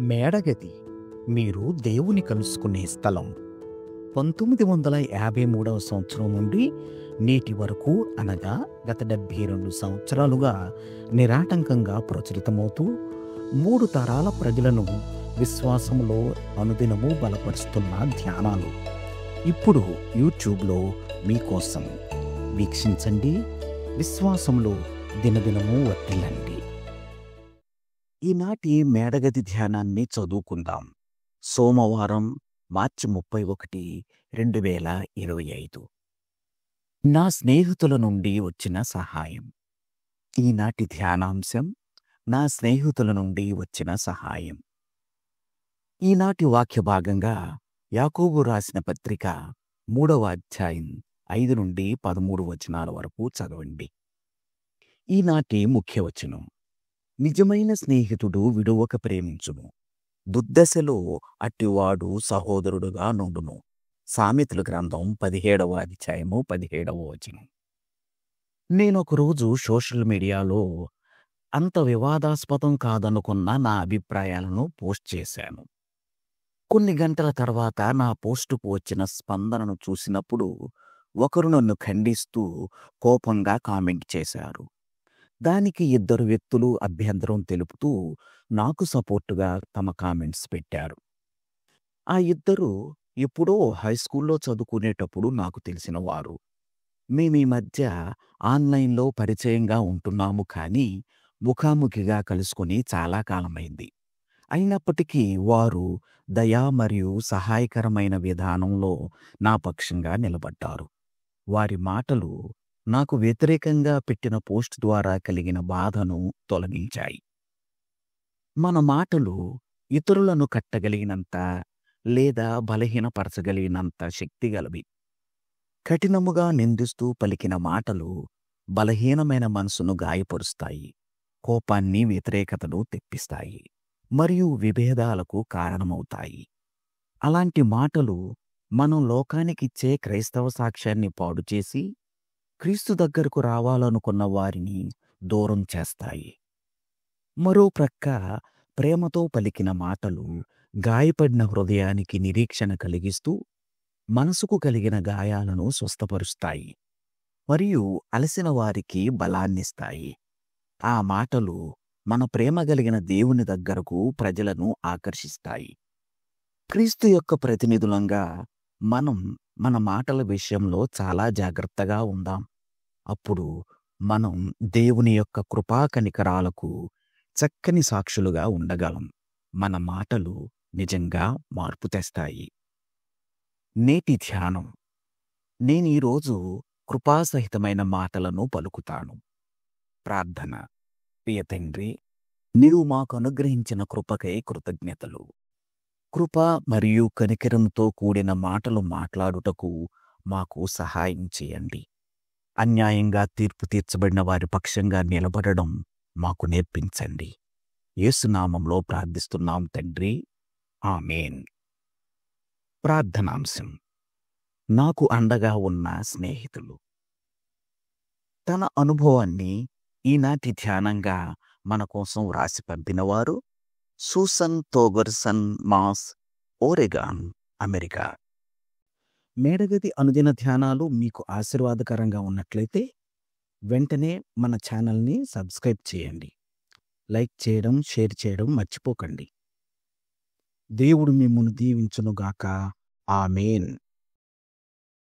మేడగది మీరు దేవుని కలుసుకునే స్థలం. 1953 సంవత్సరం నుండి నేటి వరకు అనగా గత 72 సంవత్సరాలుగా నిరాటంకంగా ప్రచురితమవుతూ 3 తరాల ప్రజలను విశ్వాసంలో అనుదినము బలపరుస్తున్న ధ్యానాలు ఇప్పుడు యూట్యూబ్లో మీకోసం. వీక్షించండి, విశ్వాసంలో దినదినము వర్ధిల్లండి. ఈనాటి మేడగది ధ్యానాన్ని చదువుకుందాం. సోమవారం మార్చి 31, 2025. నా స్నేహితుల నుండి వచ్చిన సహాయం. ఈనాటి ధ్యానాంశం నా స్నేహితుల నుండి వచ్చిన సహాయం. ఈనాటి వాక్య భాగంగా యాకోబు రాసిన పత్రిక 3వ అధ్యాయం 5 నుండి 13 వచనాల వరకు చదవండి. ఈనాటి ముఖ్య వచనం: నిజమైన స్నేహితుడు విడువక ప్రేమించును, దుర్దశలో అట్టివాడు సహోదరుడుగా నుండును. సామెతల గ్రంథం 17వ అధ్యాయము 17వ వచనం. నేనొకరోజు సోషల్ మీడియాలో అంత వివాదాస్పదం కాదనుకున్న నా అభిప్రాయాలను పోస్ట్ చేశాను. కొన్ని గంటల తర్వాత నా పోస్టుకు వచ్చిన స్పందనను చూసినప్పుడు ఒకరు నన్ను ఖండిస్తూ కోపంగా కామెంట్ చేశారు. దానికి 2 వ్యక్తులు అభ్యంతరం తెలుపుతూ నాకు సపోర్టుగా తమ కామెంట్స్ పెట్టారు. ఆ 2 ఎప్పుడో హైస్కూల్లో చదువుకునేటప్పుడు నాకు తెలిసిన వారు. మేమీ మధ్య ఆన్లైన్లో పరిచయంగా ఉంటున్నాము, కానీ ముఖాముఖిగా కలుసుకొని చాలా కాలమైంది. అయినప్పటికీ వారు దయ మరియు సహాయకరమైన విధానంలో నా పక్షంగా నిలబడ్డారు. వారి మాటలు నాకు వ్యతిరేకంగా పెట్టిన పోస్ట్ ద్వారా కలిగిన బాధను తొలగించాయి. మన మాటలు ఇతరులను కట్టగలిగినంత లేదా బలహీనపరచగలిగినంత శక్తిగలవి. కఠినముగా నిందిస్తూ పలికిన మాటలు బలహీనమైన మనసును గాయపరుస్తాయి, కోపాన్ని, వ్యతిరేకతను తెప్పిస్తాయి మరియు విభేదాలకు కారణమవుతాయి. అలాంటి మాటలు మనం లోకానికిచ్చే క్రైస్తవ సాక్ష్యాన్ని పాడు చేసి క్రీస్తు దగ్గరకు రావాలనుకున్న వారిని దూరం చేస్తాయి. మరో ప్రక్క ప్రేమతో పలికిన మాటలు గాయపడిన హృదయానికి నిరీక్షణ కలిగిస్తూ మనసుకు కలిగిన గాయాలను స్వస్థపరుస్తాయి మరియు అలసిన వారికి బలాన్నిస్తాయి. ఆ మాటలు మన ప్రేమ కలిగిన దేవుని దగ్గరకు ప్రజలను ఆకర్షిస్తాయి. క్రీస్తు యొక్క ప్రతినిధులంగా మనం మన మాటల విషయంలో చాలా జాగ్రత్తగా ఉందాం. అప్పుడు మనం దేవుని యొక్క కృపా కనికరాలకు చక్కని సాక్షులుగా ఉండగలం. మన మాటలు నిజంగా మార్పు తెస్తాయి. నేటి ధ్యానం: నేను ఈరోజు కృపాసహితమైన మాటలను పలుకుతాను. ప్రార్థన: ప్రియ తండ్రి, నీవు మాకు అనుగ్రహించిన కృపకై కృతజ్ఞతలు. కృప మరియు కనికరంతో కూడిన మాటలు మాట్లాడుటకు మాకు సహాయం చేయండి. అన్యాయంగా తీర్పు తీర్చబడిన వారి పక్షంగా నిలబడడం మాకు నేర్పించండి. యేసునామంలో ప్రార్థిస్తున్నాం తండ్రి, ఆమేన్. ప్రార్థనాంశం: నాకు అండగా ఉన్న స్నేహితులు. తన అనుభవాన్ని ఈనాటి ధ్యానంగా మన కోసం వ్రాసి పంపినవారు సూసన్ తోగర్సన్ మాస్, ఓరెగాన్, అమెరికా. మేడగది అనుదిన ధ్యానాలు మీకు ఆశీర్వాదకరంగా ఉన్నట్లయితే వెంటనే మన ఛానల్ని సబ్స్క్రైబ్ చేయండి. లైక్ చేయడం, షేర్ చేయడం మర్చిపోకండి. దేవుడు మిమ్మును దీవించునుగాక. ఆమేన్.